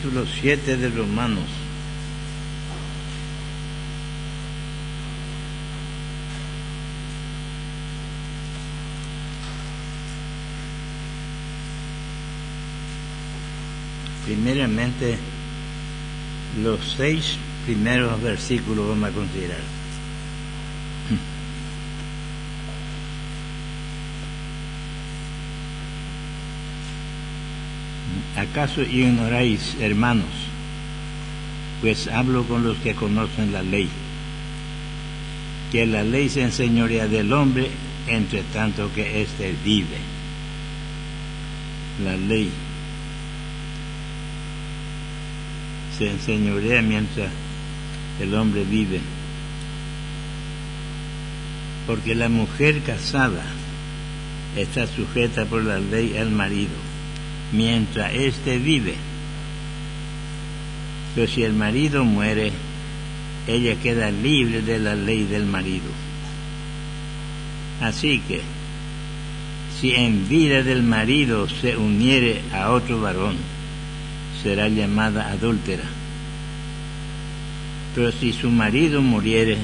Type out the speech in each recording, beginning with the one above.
capítulo 7 de Romanos. Primeramente, los 6 primeros versículos vamos a considerar. ¿Acaso ignoráis, hermanos? Pues hablo con los que conocen la ley, que la ley se enseñorea del hombre, entre tanto que éste vive. La ley se enseñorea mientras el hombre vive, porque la mujer casada está sujeta por la ley al marido, mientras éste vive. Pero si el marido muere, ella queda libre de la ley del marido. Así que, si en vida del marido se uniere a otro varón, será llamada adúltera. Pero si su marido muriere,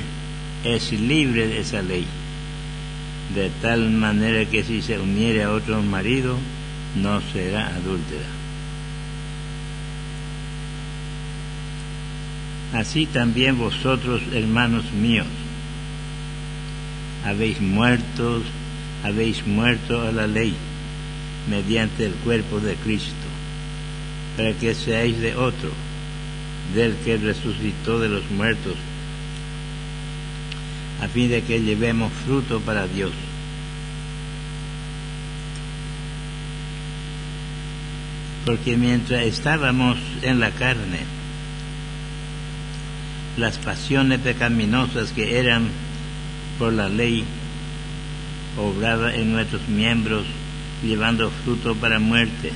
es libre de esa ley, de tal manera que si se uniere a otro marido, no será adúltera. Así también vosotros, hermanos míos, habéis muerto a la ley mediante el cuerpo de Cristo, para que seáis de otro, del que resucitó de los muertos, a fin de que llevemos fruto para Dios. Porque mientras estábamos en la carne, las pasiones pecaminosas que eran por la ley obraban en nuestros miembros, llevando fruto para muerte.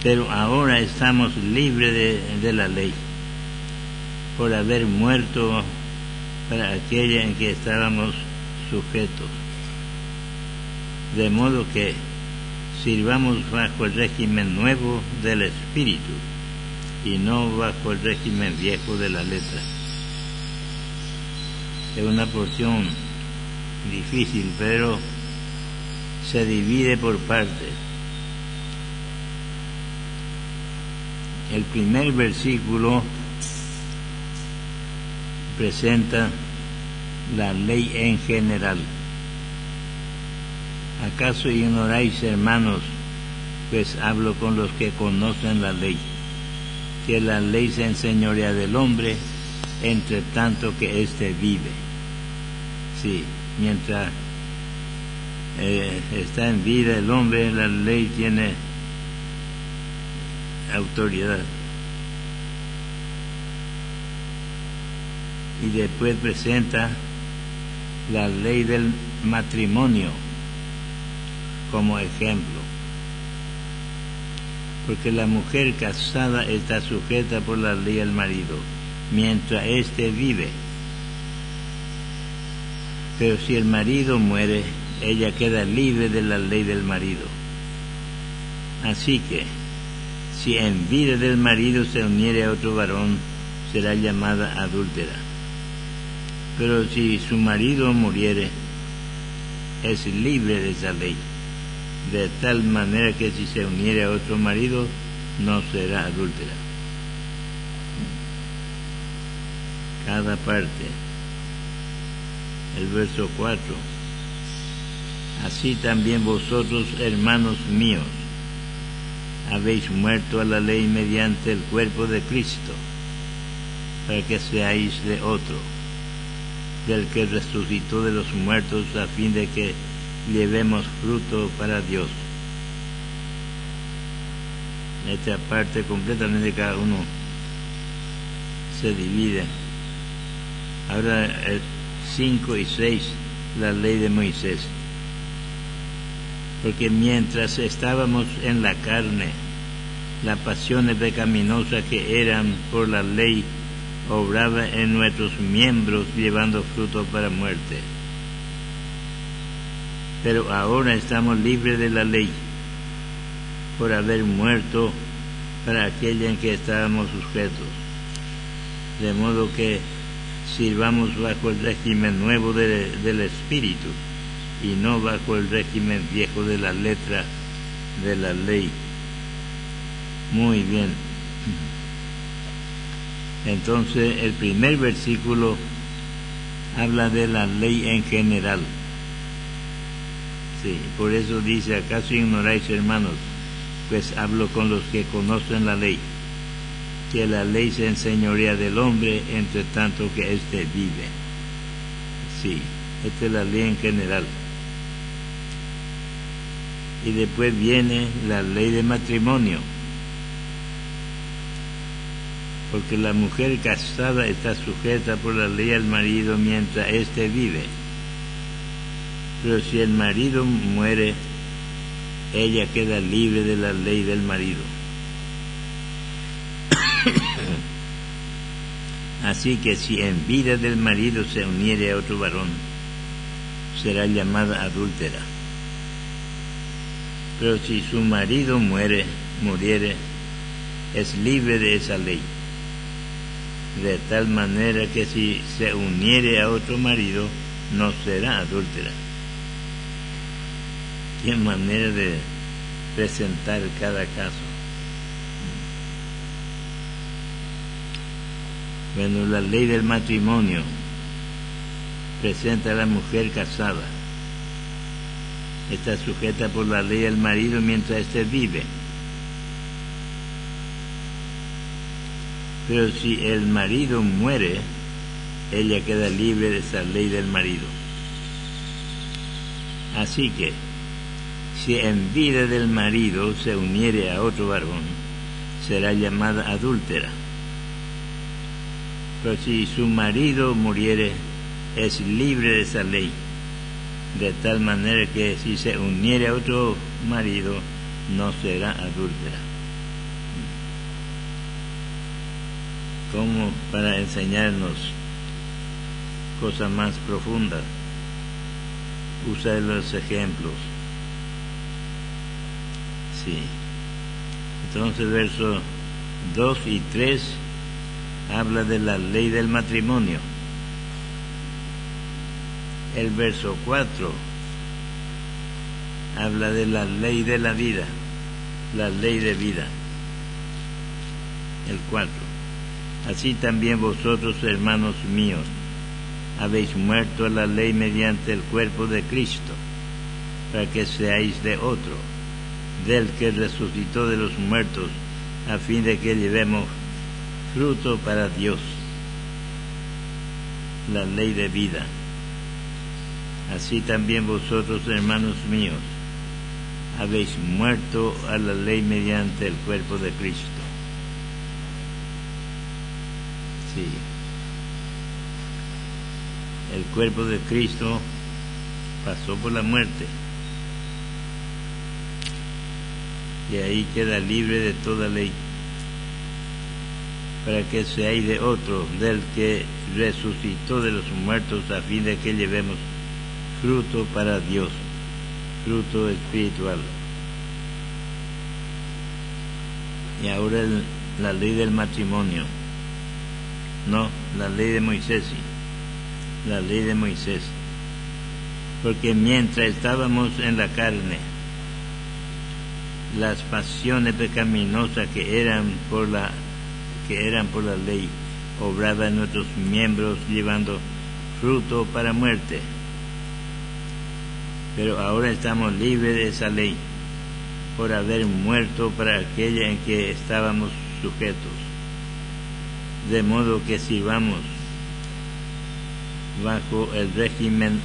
Pero ahora estamos libres de la ley, por haber muerto para aquella en que estábamos sujetos. De modo que sirvamos bajo el régimen nuevo del Espíritu y no bajo el régimen viejo de la letra. Es una porción difícil, pero se divide por partes. El primer versículo presenta la ley en general. ¿Acaso ignoráis, hermanos? Pues hablo con los que conocen la ley, que la ley se enseñorea del hombre, entre tanto que éste vive. Sí, mientras está en vida el hombre, la ley tiene autoridad. Y después presenta la ley del matrimonio como ejemplo, porque la mujer casada está sujeta por la ley al marido, mientras éste vive. Pero si el marido muere, ella queda libre de la ley del marido. Así que, si en vida del marido se uniere a otro varón, será llamada adúltera. Pero si su marido muriere, es libre de esa ley, de tal manera que si se uniere a otro marido, no será adúltera. Cada parte. El verso 4. Así también vosotros, hermanos míos, habéis muerto a la ley mediante el cuerpo de Cristo, para que seáis de otro, del que resucitó de los muertos, a fin de que llevemos fruto para Dios. Esta parte completamente cada uno se divide. Ahora 5 y 6, la ley de Moisés. Porque mientras estábamos en la carne, las pasiones pecaminosas que eran por la ley obraba en nuestros miembros, llevando fruto para muerte. Pero ahora estamos libres de la ley, por haber muerto para aquella en que estábamos sujetos, de modo que sirvamos bajo el régimen nuevo del Espíritu y no bajo el régimen viejo de la letra de la ley. Muy bien. Entonces el primer versículo habla de la ley en general. Sí, por eso dice: ¿acaso ignoráis, hermanos? Pues hablo con los que conocen la ley, que la ley se enseñorea del hombre entre tanto que éste vive. Sí, esta es la ley en general. Y después viene la ley de matrimonio, porque la mujer casada está sujeta por la ley al marido mientras éste vive. Pero si el marido muere, ella queda libre de la ley del marido. Así que si en vida del marido se uniere a otro varón, será llamada adúltera. Pero si su marido muriere, es libre de esa ley, de tal manera que si se uniere a otro marido, no será adúltera. Qué manera de presentar cada caso. Bueno, la ley del matrimonio presenta a la mujer casada. Está sujeta por la ley al marido mientras éste vive. Pero si el marido muere, ella queda libre de esa ley del marido. Así que, si en vida del marido se uniere a otro varón, será llamada adúltera. Pero si su marido muriere, es libre de esa ley, de tal manera que si se uniere a otro marido, no será adúltera. Como para enseñarnos cosas más profundas, usa los ejemplos. Sí. Entonces versos 2 y 3 habla de la ley del matrimonio. El verso 4 habla de la ley de la vida, la ley de vida. El 4: así también vosotros, hermanos míos, habéis muerto a la ley mediante el cuerpo de Cristo, para que seáis de otro, del que resucitó de los muertos, a fin de que llevemos fruto para Dios. La ley de vida. Así también vosotros, hermanos míos, habéis muerto a la ley mediante el cuerpo de Cristo. Sí. El cuerpo de Cristo pasó por la muerte, y ahí queda libre de toda ley, para que seáis de otro, del que resucitó de los muertos, a fin de que llevemos fruto para Dios, fruto espiritual. Y ahora la ley del matrimonio. No, la ley de Moisés, sí. La ley de Moisés. Porque mientras estábamos en la carne, las pasiones pecaminosas que eran por la ley obraban en nuestros miembros, llevando fruto para muerte. Pero ahora estamos libres de esa ley, por haber muerto para aquella en que estábamos sujetos, de modo que sirvamos bajo el régimen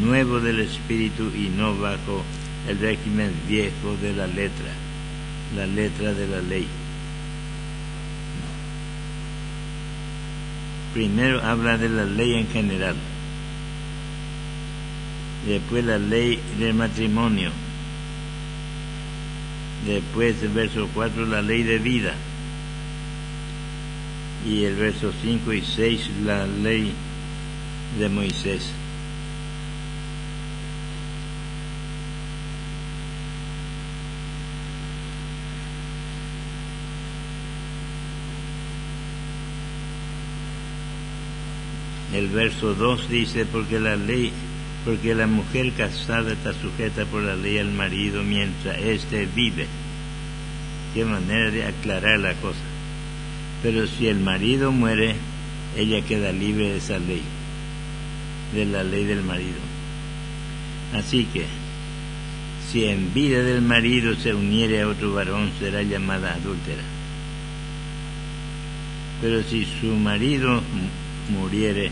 nuevo del Espíritu y no bajo el régimen viejo de la letra de la ley. Primero habla de la ley en general, después la ley del matrimonio, después el verso 4 la ley de vida, y el verso 5 y 6 la ley de Moisés. El verso 2 dice, porque la mujer casada está sujeta por la ley al marido mientras éste vive. Qué manera de aclarar la cosa. Pero si el marido muere, ella queda libre de esa ley, de la ley del marido. Así que, si en vida del marido se uniere a otro varón, será llamada adúltera. Pero si su marido muriere,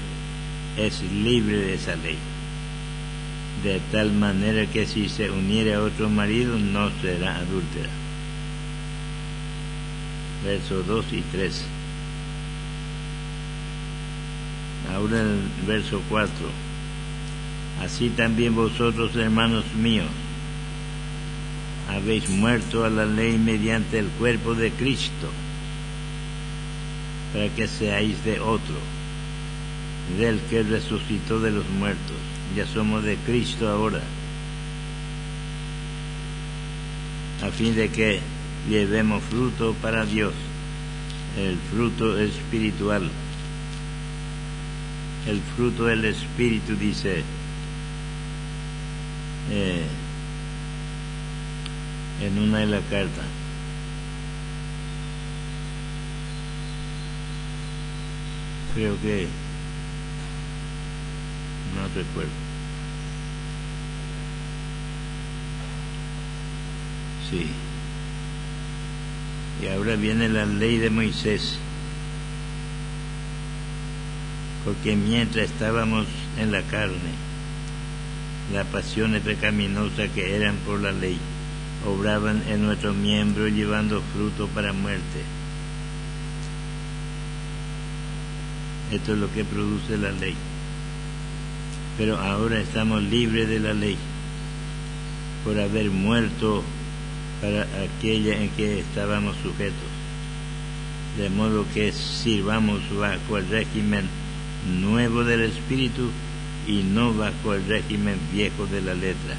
es libre de esa ley. De tal manera que si se uniere a otro marido, no será adúltera. Versos 2 y 3. Ahora el verso 4. Así también vosotros, hermanos míos, habéis muerto a la ley mediante el cuerpo de Cristo, para que seáis de otro, del que resucitó de los muertos. Ya somos de Cristo ahora, a fin de que llevemos fruto para Dios, el fruto espiritual. El fruto del Espíritu, dice en una de las cartas. Creo que no recuerdo. Sí. Y ahora viene la ley de Moisés. Porque mientras estábamos en la carne, las pasiones pecaminosas que eran por la ley obraban en nuestros miembros llevando fruto para muerte. Esto es lo que produce la ley. Pero ahora estamos libres de la ley por haber muerto para aquella en que estábamos sujetos. De modo que sirvamos bajo el régimen nuevo del Espíritu y no bajo el régimen viejo de la letra.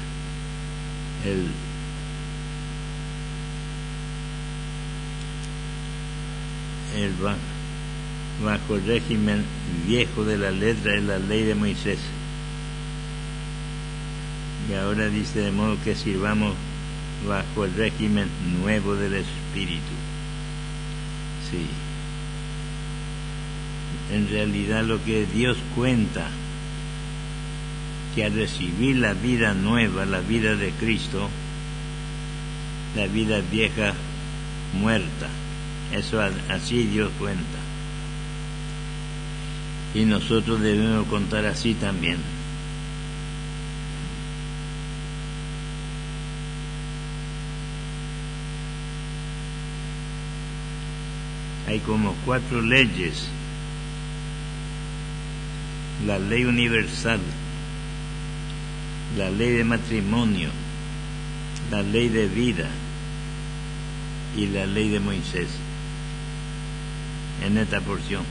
Bajo el régimen viejo de la letra es la ley de Moisés. Y ahora dice, de modo que sirvamos bajo el régimen nuevo del Espíritu. Sí. En realidad lo que Dios cuenta, que al recibir la vida nueva, la vida de Cristo, la vida vieja muerta. Eso así Dios cuenta. Y nosotros debemos contar así también. Hay como 4 leyes. La ley universal, la ley de matrimonio, la ley de vida y la ley de Moisés en esta porción.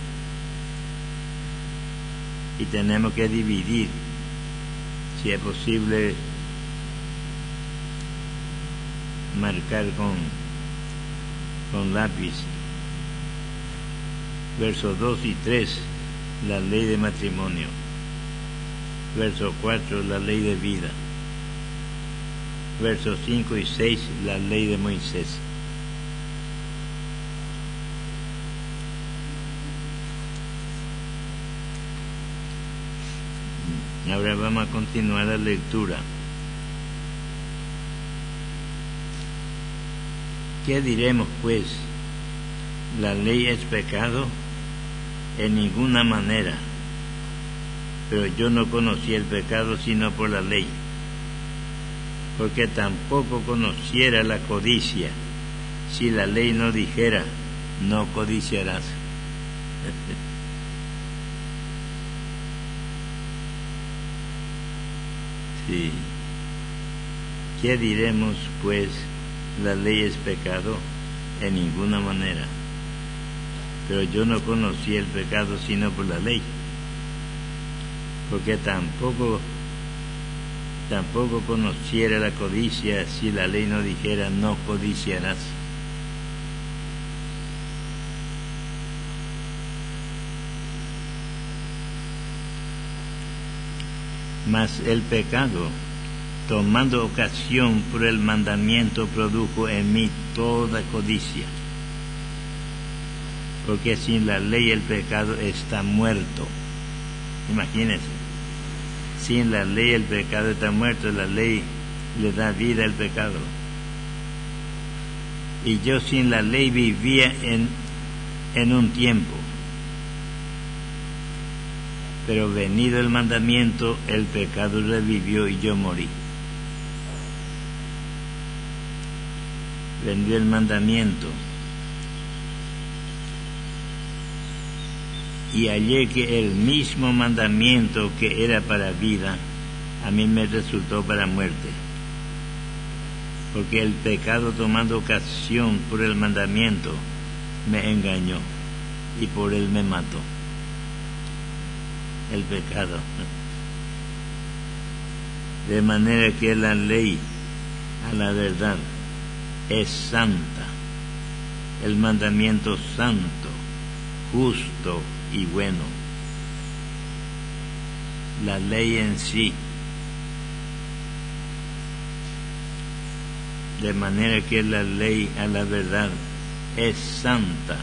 Y tenemos que dividir, si es posible, marcar con lápiz. Versos 2 y 3, la ley de matrimonio. Verso 4, la ley de vida. Versos 5 y 6, la ley de Moisés. Ahora vamos a continuar la lectura. ¿Qué diremos pues? ¿La ley es pecado? En ninguna manera. Pero yo no conocí el pecado sino por la ley, porque tampoco conociera la codicia si la ley no dijera, no codiciarás. Sí. ¿Qué diremos pues? ¿La ley es pecado? En ninguna manera. Pero yo no conocí el pecado sino por la ley, porque tampoco conociera la codicia si la ley no dijera, no codiciarás. Mas el pecado, tomando ocasión por el mandamiento, produjo en mí toda codicia. Porque sin la ley el pecado está muerto. Imagínense, sin la ley el pecado está muerto, la ley le da vida al pecado. Y yo sin la ley vivía en un tiempo. Pero venido el mandamiento, el pecado revivió y yo morí. Venido el mandamiento, y hallé que el mismo mandamiento que era para vida, a mí me resultó para muerte. Porque el pecado, tomando ocasión por el mandamiento, me engañó y por él me mató. El pecado. De manera que la ley, a la verdad, es santa, el mandamiento santo, justo y bueno. La ley en sí. De manera que la ley, a la verdad, es santa,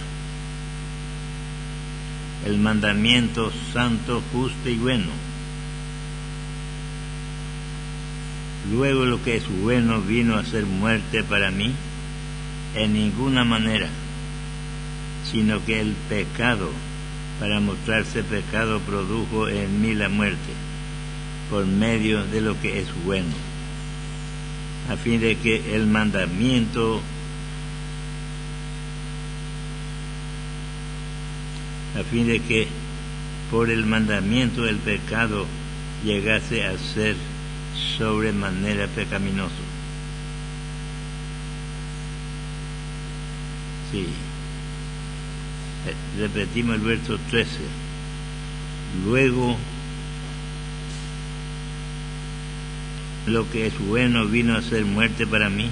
el mandamiento santo, justo y bueno. Luego lo que es bueno vino a ser muerte para mí, en ninguna manera, sino que el pecado, para mostrarse pecado, produjo en mí la muerte, por medio de lo que es bueno, a fin de que el mandamiento, a fin de que por el mandamiento el pecado llegase a ser sobremanera pecaminoso. Sí. Repetimos el verso 13. Luego lo que es bueno vino a ser muerte para mí,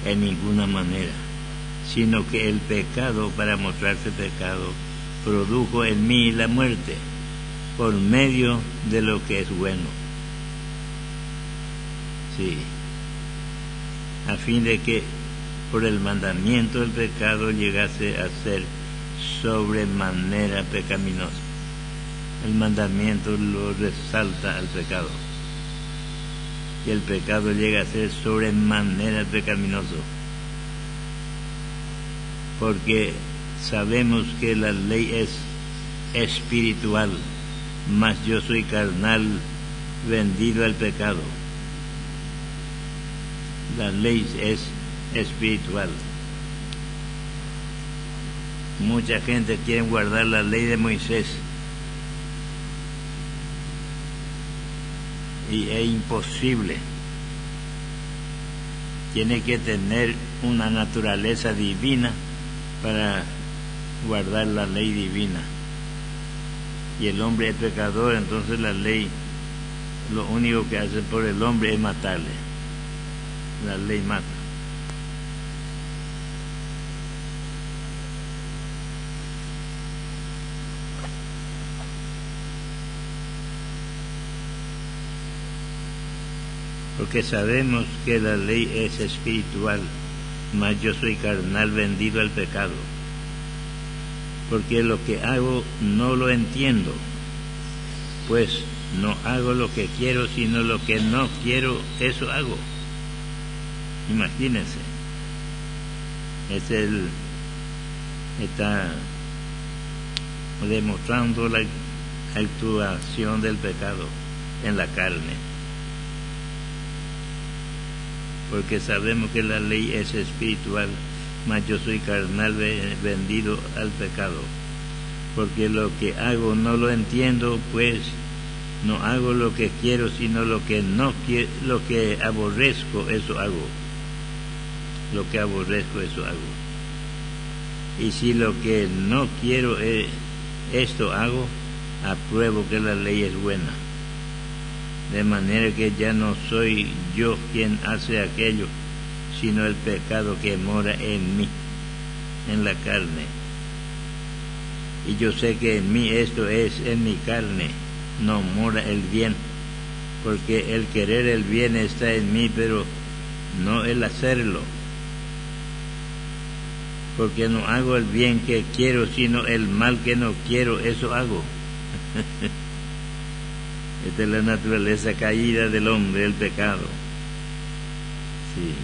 en ninguna manera, sino que el pecado, para mostrarse pecado, produjo en mí la muerte, por medio de lo que es bueno. Sí. A fin de que por el mandamiento el pecado llegase a ser sobremanera pecaminoso. El mandamiento lo resalta al pecado, y el pecado llega a ser sobremanera pecaminoso, porque sabemos que la ley es espiritual, mas yo soy carnal, vendido al pecado. La ley es espiritual. Mucha gente quiere guardar la ley de Moisés, y es imposible. Tiene que tener una naturaleza divina para guardar la ley divina. Y el hombre es pecador, entonces la ley, lo único que hace por el hombre es matarle. La ley mata. Porque sabemos que la ley es espiritual, mas yo soy carnal, vendido al pecado. Porque lo que hago no lo entiendo, pues no hago lo que quiero, sino lo que no quiero, eso hago. Imagínense. Está demostrando la actuación del pecado en la carne. Porque sabemos que la ley es espiritual, mas yo soy carnal, vendido al pecado. Porque lo que hago no lo entiendo, pues no hago lo que quiero, sino lo que no quiero, lo que aborrezco, eso hago. Lo que aborrezco, eso hago. Y si lo que no quiero esto hago, apruebo que la ley es buena. De manera que ya no soy yo quien hace aquello, sino el pecado que mora en mí, en la carne. Y yo sé que en mí, esto es, en mi carne, no mora el bien, porque el querer el bien está en mí, pero no el hacerlo. Porque no hago el bien que quiero, sino el mal que no quiero, eso hago. Esta es la naturaleza caída del hombre, el pecado. Sí.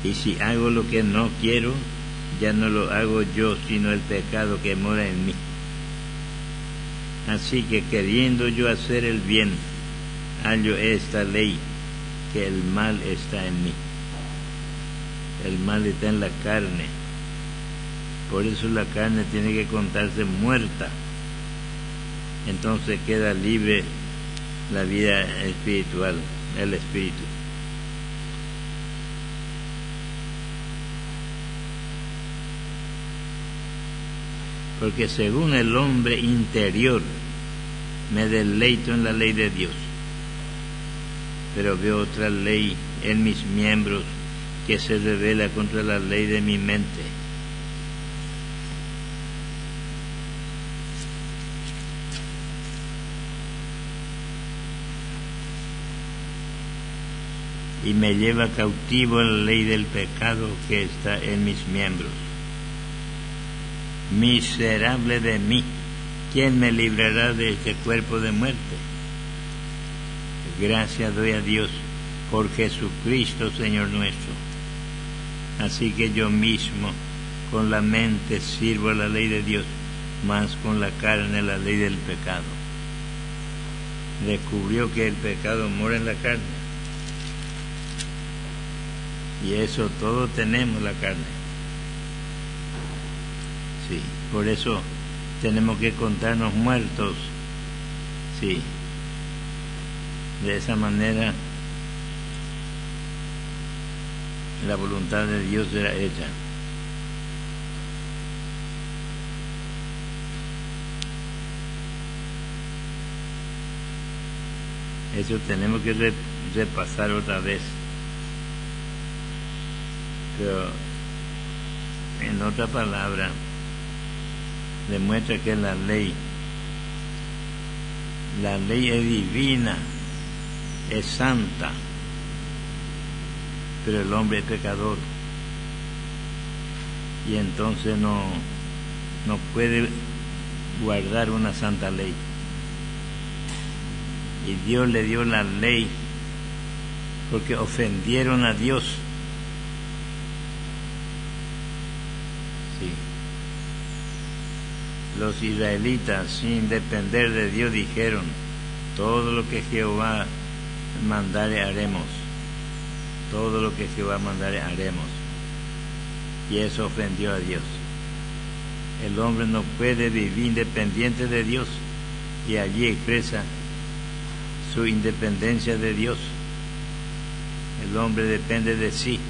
Y si hago lo que no quiero, ya no lo hago yo, sino el pecado que mora en mí. Así que queriendo yo hacer el bien, hallo esta ley, que el mal está en mí. El mal está en la carne. Por eso la carne tiene que contarse muerta. Entonces queda libre la vida espiritual, el espíritu. Porque según el hombre interior, me deleito en la ley de Dios. Pero veo otra ley en mis miembros que se revela contra la ley de mi mente. Y me lleva cautivo a la ley del pecado que está en mis miembros. Miserable de mí, ¿quién me librará de este cuerpo de muerte? Gracias doy a Dios por Jesucristo, Señor nuestro. Así que yo mismo con la mente sirvo a la ley de Dios, mas con la carne la ley del pecado. Descubrió que el pecado mora en la carne. Y eso todo tenemos la carne. Sí, por eso tenemos que contarnos muertos. Sí. De esa manera la voluntad de Dios será hecha. Eso tenemos que repasar otra vez. Pero en otra palabra demuestra que la ley es divina, es santa, pero el hombre es pecador y entonces no puede guardar una santa ley. Y Dios le dio la ley porque ofendieron a Dios. Sí. Los israelitas, sin depender de Dios, dijeron: todo lo que Jehová mandare haremos. Todo lo que Jehová mandare haremos. Y eso ofendió a Dios. El hombre no puede vivir independiente de Dios, y allí expresa su independencia de Dios. El hombre depende de sí,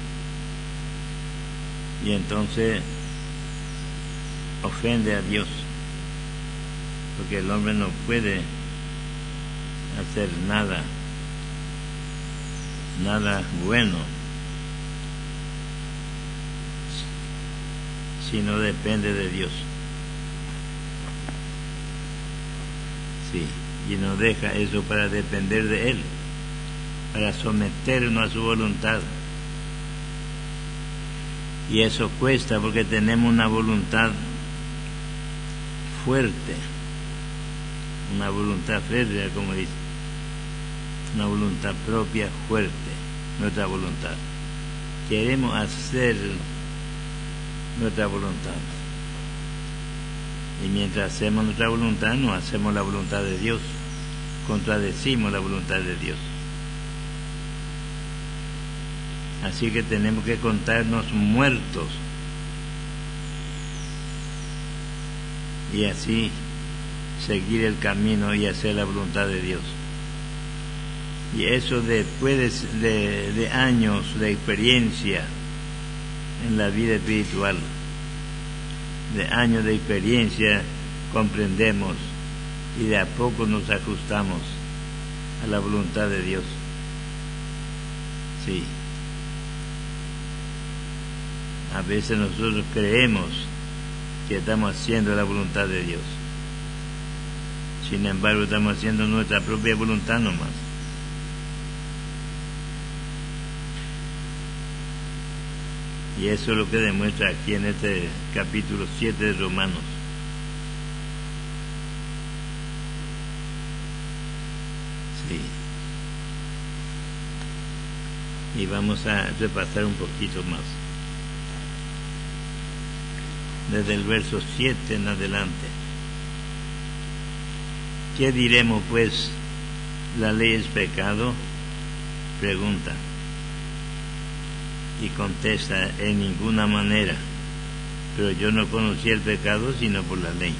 y entonces ofende a Dios, porque el hombre no puede hacer nada bueno si no depende de Dios. Sí, y no deja eso para depender de Él, para someternos a su voluntad. Y eso cuesta, porque tenemos una voluntad fuerte, una voluntad férrea, como dice, una voluntad propia fuerte, nuestra voluntad. Queremos hacer nuestra voluntad, y mientras hacemos nuestra voluntad no hacemos la voluntad de Dios, contradecimos la voluntad de Dios. Así que tenemos que contarnos muertos y así seguir el camino y hacer la voluntad de Dios. Y eso después de años de experiencia en la vida espiritual, de años de experiencia, comprendemos y de a poco nos ajustamos a la voluntad de Dios. Sí. A veces nosotros creemos que estamos haciendo la voluntad de Dios, Sin embargo, estamos haciendo nuestra propia voluntad nomás. Y eso es lo que demuestra aquí en este capítulo 7 de Romanos. Sí. Y vamos a repasar un poquito más. Desde el verso 7 en adelante. ¿Qué diremos pues? ¿La ley es pecado? Pregunta. Y contesta, en ninguna manera. Pero yo no conocí el pecado sino por la ley.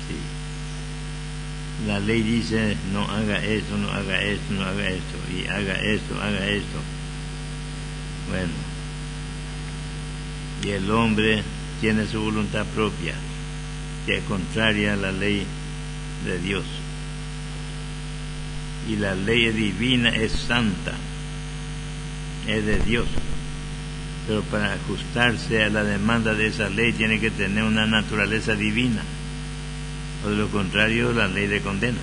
Sí. La ley dice, no haga esto, no haga esto, no haga esto, y haga esto, haga esto. Bueno. Y el hombre tiene su voluntad propia, que es contraria a la ley de Dios. Y la ley divina es santa, es de Dios, pero para ajustarse a la demanda de esa ley tiene que tener una naturaleza divina, o de lo contrario la ley le condena,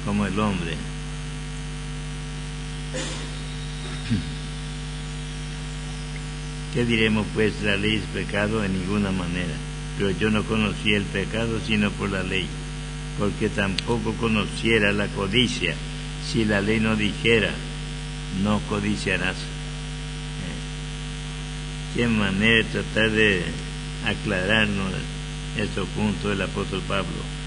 como el hombre. ¿Qué diremos pues? La ley es pecado en ninguna manera, pero yo no conocí el pecado sino por la ley, porque tampoco conociera la codicia si la ley no dijera, no codiciarás. Qué manera de tratar de aclararnos estos puntos del apóstol Pablo.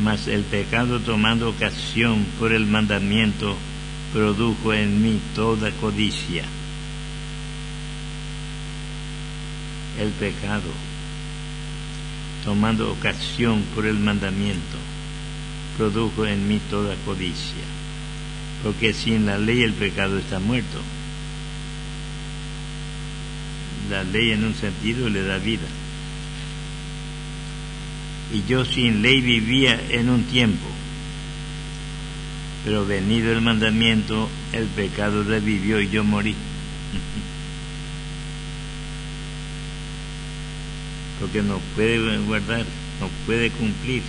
Mas el pecado, tomando ocasión por el mandamiento, produjo en mí toda codicia. El pecado, tomando ocasión por el mandamiento, produjo en mí toda codicia. Porque sin la ley el pecado está muerto. La ley en un sentido le da vida. Y yo sin ley vivía en un tiempo, pero venido el mandamiento, el pecado revivió y yo morí. Porque no puede guardar, no puede cumplir.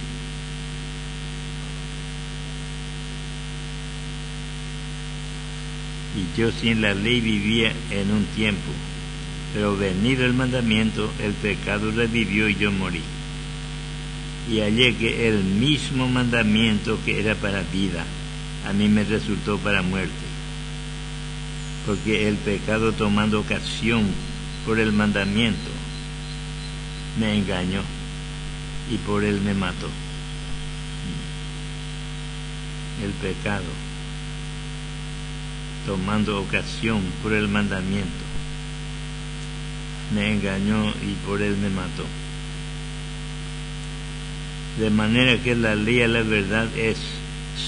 Y yo sin la ley vivía en un tiempo, pero venido el mandamiento, el pecado revivió y yo morí. Y hallé que el mismo mandamiento que era para vida, a mí me resultó para muerte. Porque el pecado, tomando ocasión por el mandamiento, me engañó y por él me mató. El pecado, tomando ocasión por el mandamiento, me engañó y por él me mató. De manera que la ley a la verdad es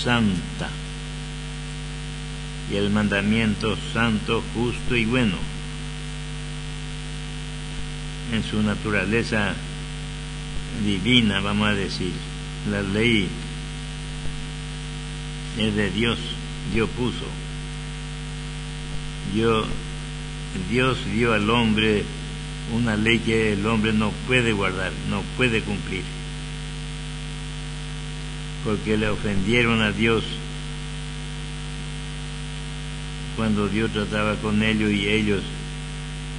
santa, y el mandamiento santo, justo y bueno. En su naturaleza divina, vamos a decir, la ley es de Dios, Dios puso. Dios dio al hombre una ley que el hombre no puede guardar, no puede cumplir, porque le ofendieron a Dios cuando Dios trataba con ellos y ellos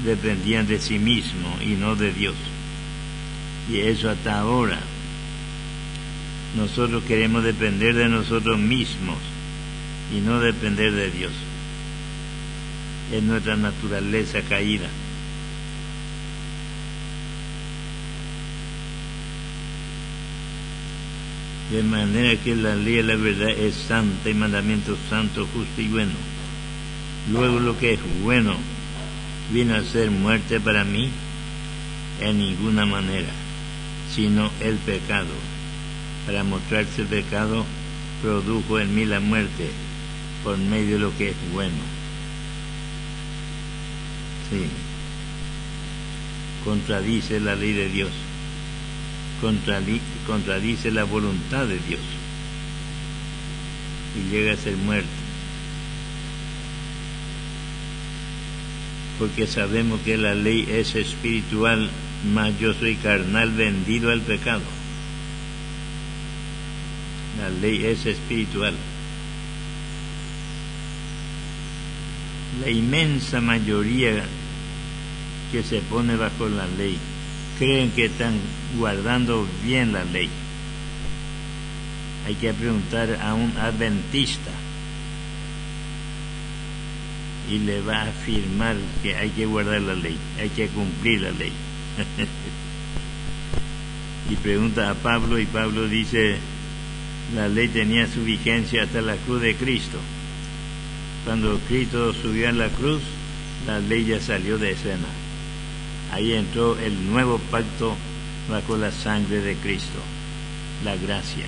dependían de sí mismos y no de Dios. Y eso hasta ahora. Nosotros queremos depender de nosotros mismos y no depender de Dios. Es nuestra naturaleza caída. De manera que la ley de la verdad es santa y mandamiento santo, justo y bueno. Luego lo que es bueno vino a ser muerte para mí en ninguna manera, sino el pecado. Para mostrarse el pecado, produjo en mí la muerte por medio de lo que es bueno. Sí. Contradice la ley de Dios. Contradice la voluntad de Dios. Y llega a ser muerte. porque sabemos que la ley es espiritual, mas yo soy carnal, vendido al pecado. La ley es espiritual. La inmensa mayoría que se pone bajo la ley creen que están guardando bien la ley. Hay que preguntar a un adventista y le va a afirmar que hay que guardar la ley, hay que cumplir la ley. Y pregunta a Pablo, y Pablo dice: la ley tenía su vigencia hasta la cruz de Cristo. Cuando Cristo subió a la cruz, la ley ya salió de escena. Ahí entró el nuevo pacto bajo la sangre de Cristo, la gracia.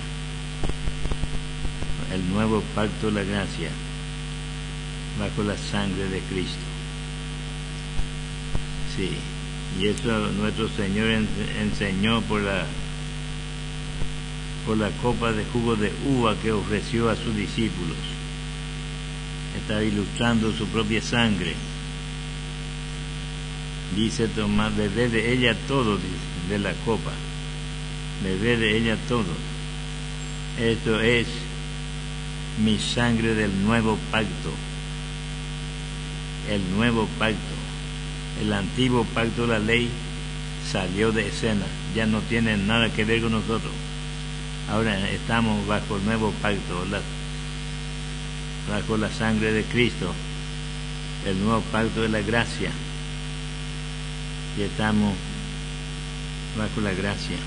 El nuevo pacto, la gracia, bajo la sangre de Cristo. Sí, y eso nuestro Señor enseñó por la copa de jugo de uva que ofreció a sus discípulos. Estaba ilustrando su propia sangre. Dice Tomás: bebed de ella todo, de la copa, bebed de ella todo. Esto es mi sangre del nuevo pacto. El nuevo pacto. El antiguo pacto de la ley salió de escena, ya no tiene nada que ver con nosotros. Ahora estamos bajo el nuevo pacto, bajo la sangre de Cristo, el nuevo pacto de la gracia, y estamos bajo la gracia.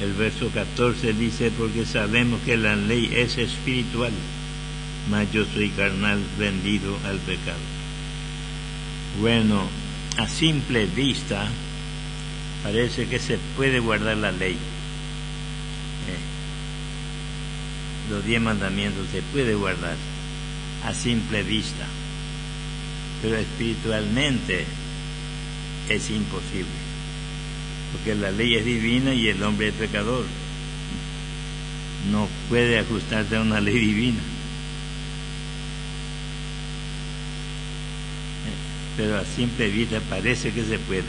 El verso 14 dice: porque sabemos que la ley es espiritual, mas yo soy carnal, vendido al pecado. Bueno, a simple vista parece que se puede guardar la ley. Los 10 mandamientos se puede guardar a simple vista, pero espiritualmente es imposible. Porque la ley es divina y el hombre es pecador. No puede ajustarse a una ley divina. Pero a simple vista parece que se puede.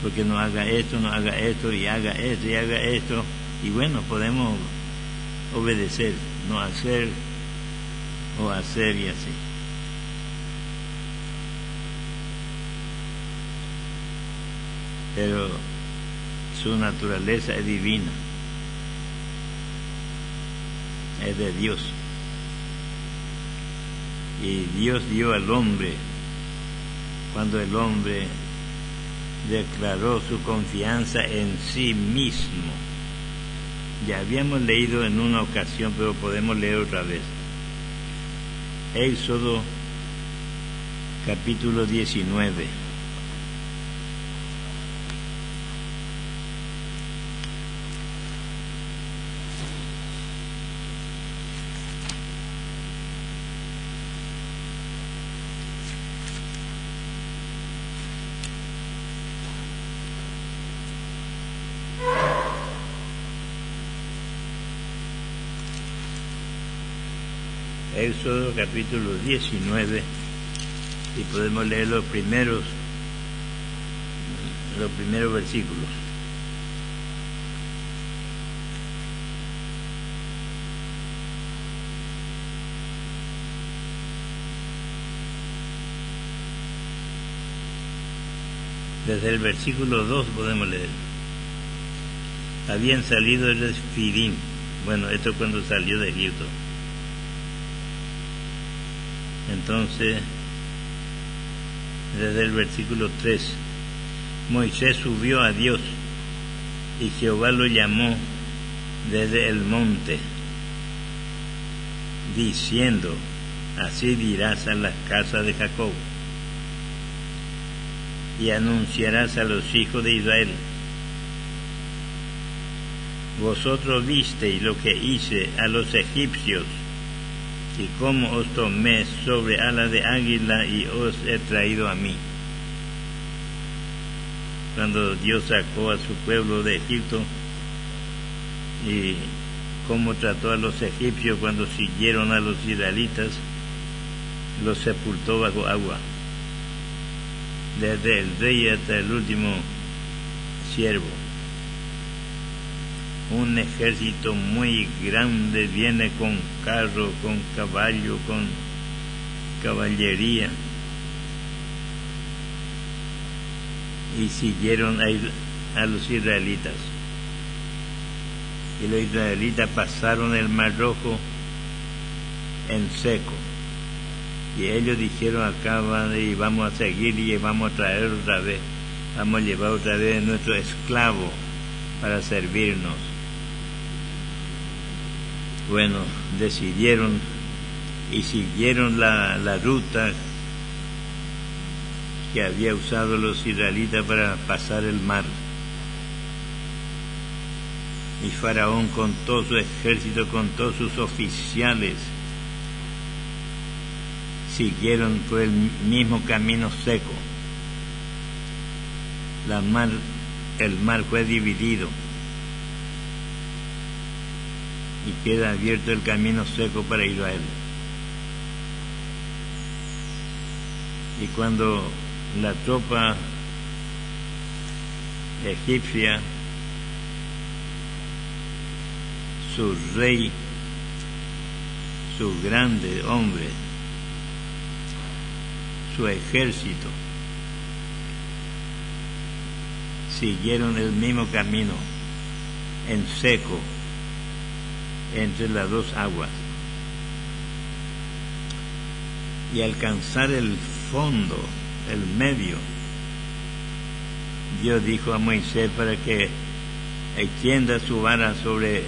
Porque no haga esto, no haga esto, y haga esto, y haga esto. Y bueno, podemos obedecer, no hacer o hacer y así. Pero su naturaleza es divina, es de Dios, y Dios dio al hombre cuando el hombre declaró su confianza en sí mismo. Ya habíamos leído en una ocasión, pero podemos leer otra vez. Éxodo capítulo 19. Éxodo capítulo 19, y podemos leer los primeros versículos. Desde el versículo 2 podemos leer. Habían salido de Refidim. Bueno, esto cuando salió de Egipto. Entonces, desde el versículo 3, Moisés subió a Dios y Jehová lo llamó desde el monte, diciendo: así dirás a las casas de Jacob y anunciarás a los hijos de Israel: vosotros visteis lo que hice a los egipcios y cómo os tomé sobre ala de águila y os he traído a mí. Cuando Dios sacó a su pueblo de Egipto y cómo trató a los egipcios cuando siguieron a los israelitas, los sepultó bajo agua, desde el rey hasta el último siervo. Un ejército muy grande viene con carro, con caballo, con caballería, y siguieron a los israelitas. Y los israelitas pasaron el Mar Rojo en seco. Y ellos dijeron acá y vamos a seguir y vamos a traer otra vez, vamos a llevar otra vez a nuestro esclavo para servirnos. Bueno, decidieron y siguieron la ruta que había usado los israelitas para pasar el mar. Y Faraón con todo su ejército, con todos sus oficiales, siguieron por el mismo camino seco. El mar fue dividido y queda abierto el camino seco para Israel. Y cuando la tropa egipcia, su rey, su grande hombre, su ejército, siguieron el mismo camino en seco entre las dos aguas, y alcanzar el fondo, el medio, Dios dijo a Moisés para que extienda su vara sobre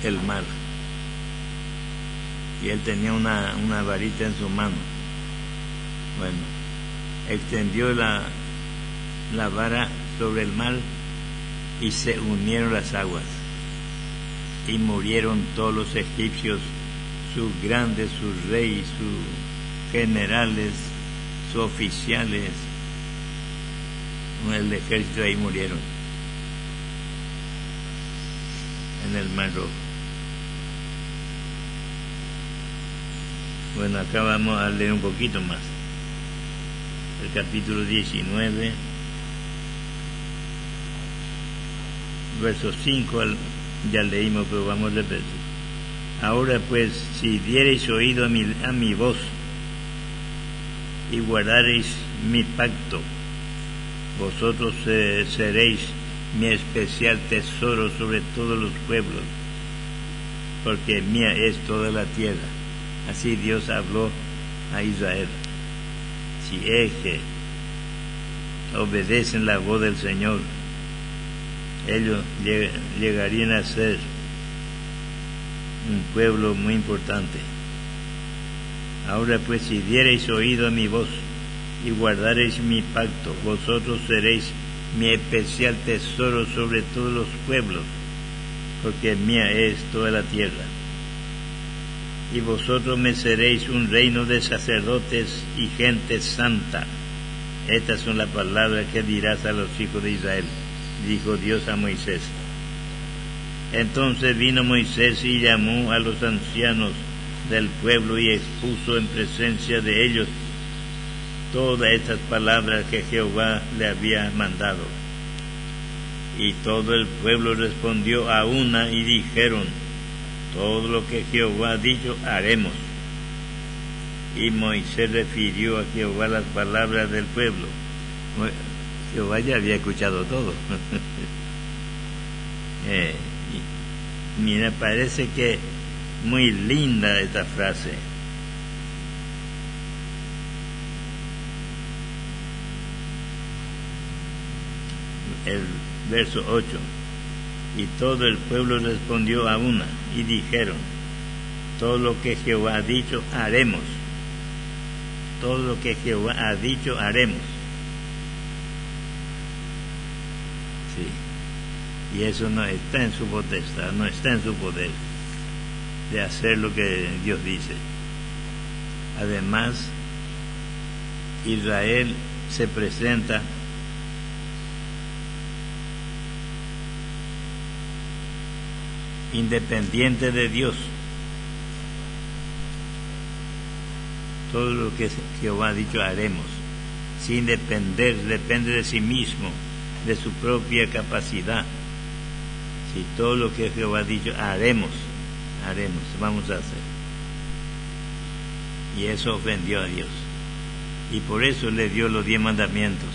el mar, y él tenía una varita en su mano. Bueno, extendió la vara sobre el mar y se unieron las aguas, y murieron todos los egipcios, sus grandes, sus reyes, sus generales, sus oficiales, el ejército ahí murieron en el Mar Rojo. Bueno, acá vamos a leer un poquito más. El capítulo 19, verso 5, ya leímos, pero vamos a repetir. Ahora pues, si diereis oído a mi voz y guardareis mi pacto, vosotros seréis mi especial tesoro sobre todos los pueblos, porque mía es toda la tierra. Así Dios habló a Israel. Si es que obedecen la voz del Señor, ellos llegarían a ser un pueblo muy importante. Ahora pues, si diereis oído a mi voz y guardareis mi pacto, vosotros seréis mi especial tesoro sobre todos los pueblos, porque mía es toda la tierra. Y vosotros me seréis un reino de sacerdotes y gente santa. Estas son las palabras que dirás a los hijos de Israel, dijo Dios a Moisés. Entonces vino Moisés y llamó a los ancianos del pueblo y expuso en presencia de ellos todas estas palabras que Jehová le había mandado. Y todo el pueblo respondió a una y dijeron: todo lo que Jehová ha dicho haremos. Y Moisés refirió a Jehová las palabras del pueblo. Jehová ya había escuchado todo. Mira, parece que muy linda esta frase. El verso 8. Y todo el pueblo respondió a una y dijeron: todo lo que Jehová ha dicho haremos. Todo lo que Jehová ha dicho haremos. Sí. Y eso no está en su potestad, no está en su poder. de hacer lo que Dios dice. Además, Israel se presenta independiente de Dios. Todo lo que Jehová ha dicho haremos, sin depende de sí mismo, de su propia capacidad. Si todo lo que Jehová ha dicho haremos, vamos a hacer. Y eso ofendió a Dios. Y por eso le dio los 10 mandamientos.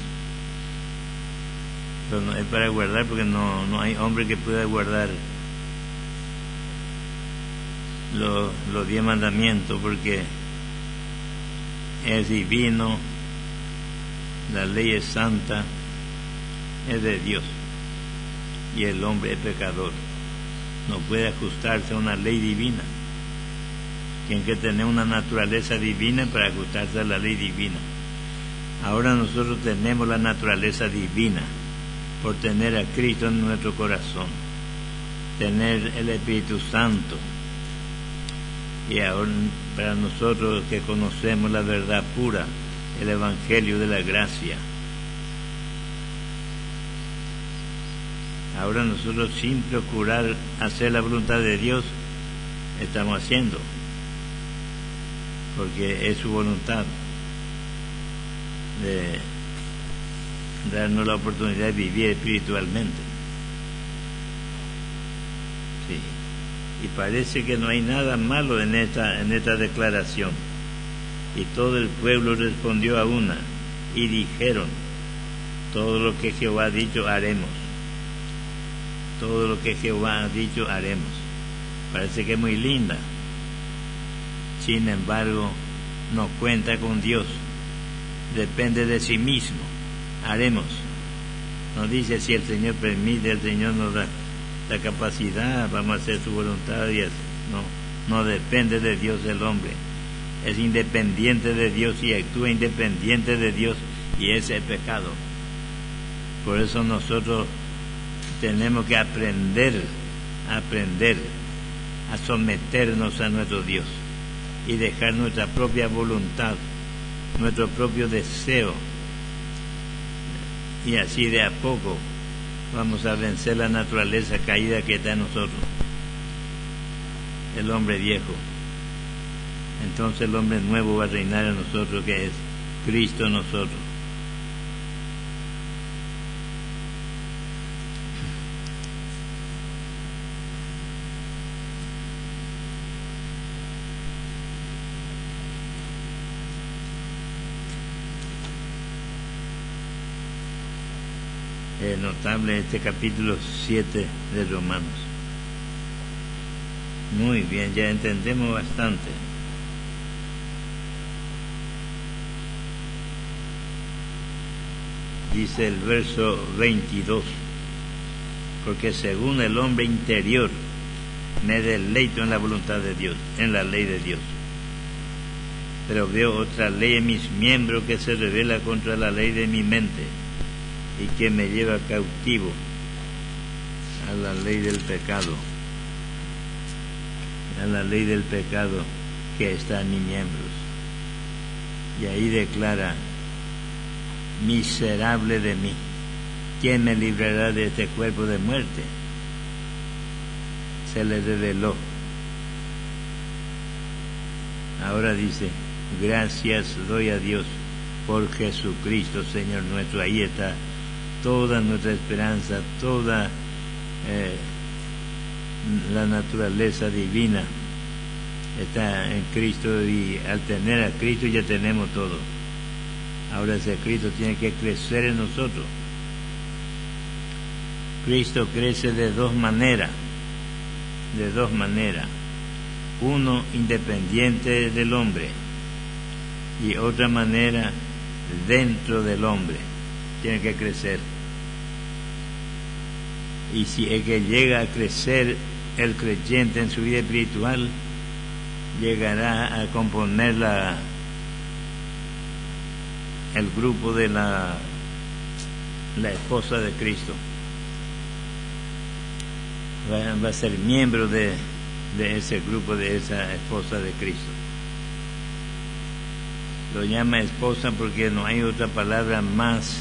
Pero no es para guardar, porque no hay hombre que pueda guardar los 10 mandamientos, porque es divino, la ley es santa, es de Dios, y el hombre es pecador, no puede ajustarse a una ley divina. Tiene que tener una naturaleza divina para ajustarse a la ley divina. Ahora nosotros tenemos la naturaleza divina por tener a Cristo en nuestro corazón, tener el Espíritu Santo. Y ahora, para nosotros que conocemos la verdad pura, el Evangelio de la gracia, ahora nosotros, sin procurar hacer la voluntad de Dios, estamos haciendo, porque es su voluntad de darnos la oportunidad de vivir espiritualmente. Sí. Y parece que no hay nada malo en esta declaración. Y todo el pueblo respondió a una, y dijeron: todo lo que Jehová ha dicho haremos. Todo lo que Jehová ha dicho haremos. Parece que es muy linda. Sin embargo, no cuenta con Dios. Depende de sí mismo. Haremos. No dice si el Señor permite, el Señor nos da la capacidad, vamos a hacer su voluntad. Y no depende de Dios el hombre. Es independiente de Dios y actúa independiente de Dios, y ese es pecado. Por eso nosotros tenemos que aprender a someternos a nuestro Dios y dejar nuestra propia voluntad, nuestro propio deseo, y así de a poco vamos a vencer la naturaleza caída que está en nosotros, el hombre viejo. Entonces el hombre nuevo va a reinar en nosotros, que es Cristo en nosotros. Es notable este capítulo 7 de Romanos. Muy bien, ya entendemos bastante. Dice el verso 22: porque según el hombre interior me deleito en la voluntad de Dios, en la ley de Dios. Pero veo otra ley en mis miembros que se revela contra la ley de mi mente y que me lleva cautivo a la ley del pecado, que está en mis miembros. Y ahí declara: miserable de mí, ¿quién me librará de este cuerpo de muerte? Se le reveló. Ahora dice: gracias doy a Dios por Jesucristo Señor nuestro. Ahí está toda nuestra esperanza, toda la naturaleza divina está en Cristo, y al tener a Cristo ya tenemos todo. Ahora ese Cristo tiene que crecer en nosotros. Cristo crece de dos maneras. Uno, independiente del hombre, y otra manera, dentro del hombre. Tiene que crecer. Y si es que llega a crecer el creyente en su vida espiritual, llegará a componer el grupo de la esposa de Cristo. Va a ser miembro de de ese grupo, de esa esposa de Cristo. Lo llama esposa porque no hay otra palabra más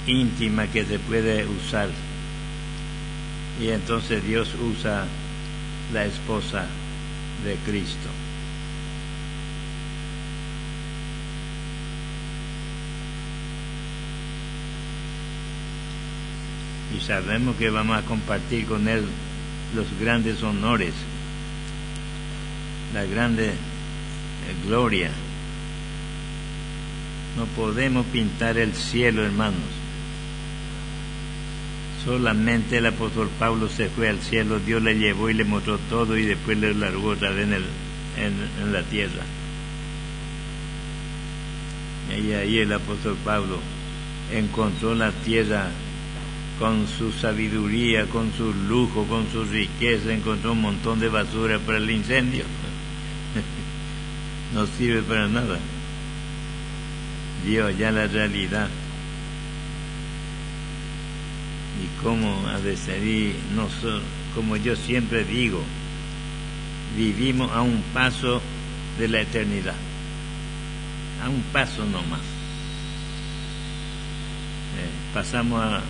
íntima que se puede usar. Y entonces Dios usa la esposa de Cristo. Y sabemos que vamos a compartir con Él los grandes honores, la grande gloria. No podemos pintar el cielo, hermanos. Solamente el apóstol Pablo se fue al cielo, Dios le llevó y le mostró todo y después le largó otra vez en la tierra. Y ahí el apóstol Pablo encontró la tierra con su sabiduría, con su lujo, con su riqueza, encontró un montón de basura para el incendio. No sirve para nada. Vio ya la realidad. Y cómo ha de ser, y nosotros, como yo siempre digo, vivimos a un paso de la eternidad, a un paso nomás. Pasamos a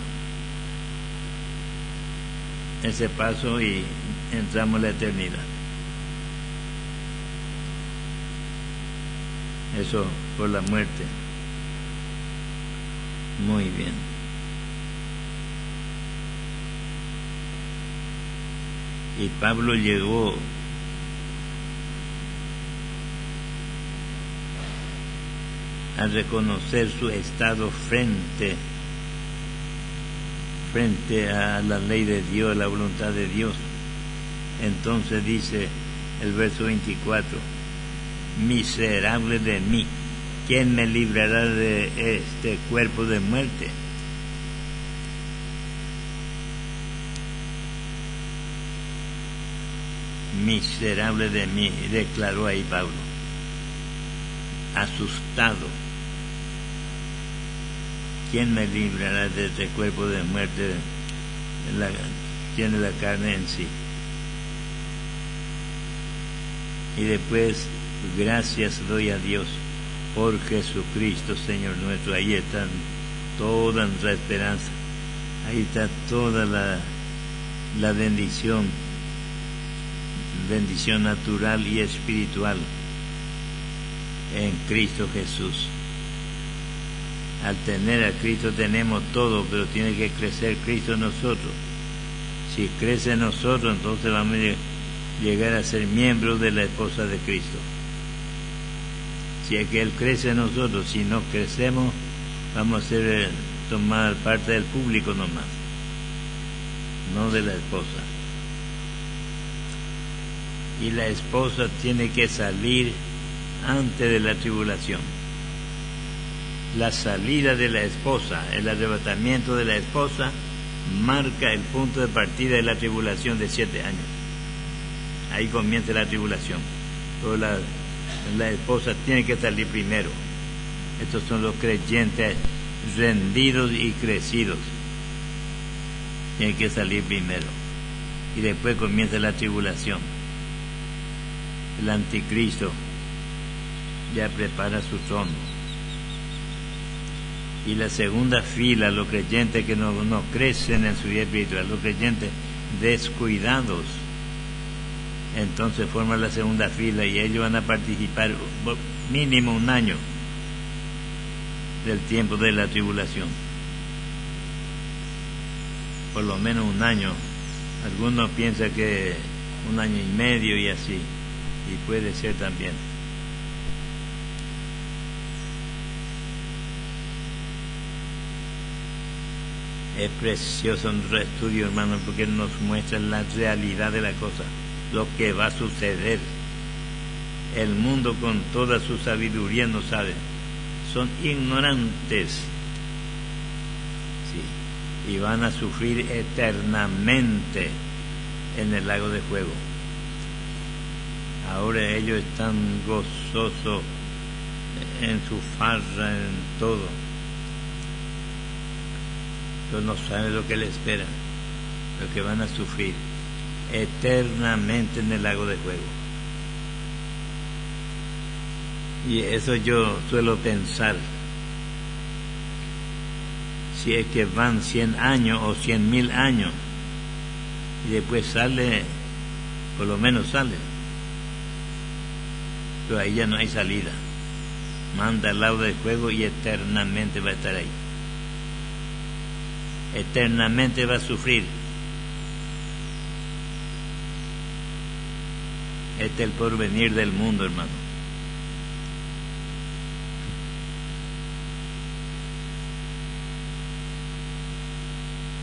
ese paso y entramos en la eternidad. Eso por la muerte. Muy bien. Y Pablo llegó a reconocer su estado frente a la ley de Dios, la voluntad de Dios. Entonces dice el verso 24: miserable de mí, ¿quién me librará de este cuerpo de muerte? Miserable de mí, declaró ahí Pablo, asustado. ¿Quién me librará de este cuerpo de muerte? Tiene la carne en sí. Y después, gracias doy a Dios por Jesucristo, Señor nuestro. Ahí está toda nuestra esperanza. Ahí está toda la bendición natural y espiritual en Cristo Jesús. Al tener a Cristo tenemos todo, pero tiene que crecer Cristo en nosotros. Si crece en nosotros, entonces vamos a llegar a ser miembros de la esposa de Cristo. Si es que Él crece en nosotros, si no crecemos, vamos a tomar parte del público nomás, no de la esposa. Y la esposa tiene que salir antes de la tribulación. La salida de la esposa, el arrebatamiento de la esposa, marca el punto de partida de la tribulación de 7 años. Ahí comienza la tribulación. Pero la esposa tiene que salir primero. Estos son los creyentes rendidos y crecidos. Tienen que salir primero. Y después comienza la tribulación. El anticristo ya prepara su trono. Y la segunda fila, los creyentes que no crecen en su vida espiritual, los creyentes descuidados, entonces forman la segunda fila y ellos van a participar mínimo 1 año del tiempo de la tribulación. Por lo menos 1 año. Algunos piensan que 1 año y medio y así. Y puede ser también. Es precioso nuestro estudio, hermano, porque nos muestra la realidad de la cosa, lo que va a suceder. El mundo con toda su sabiduría no sabe, son ignorantes, sí, y van a sufrir eternamente en el lago de fuego. Ahora ellos están gozosos en su farra, en todo, pero no saben lo que les espera, lo que van a sufrir eternamente en el lago de fuego. Y eso yo suelo pensar, si es que van 100 años o 100.000 años y después sale, por lo menos sale, pero ahí ya no hay salida. Manda al lago de fuego y eternamente va a estar ahí. Eternamente va a sufrir. Este es el porvenir del mundo, hermano.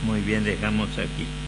Muy bien, dejamos aquí.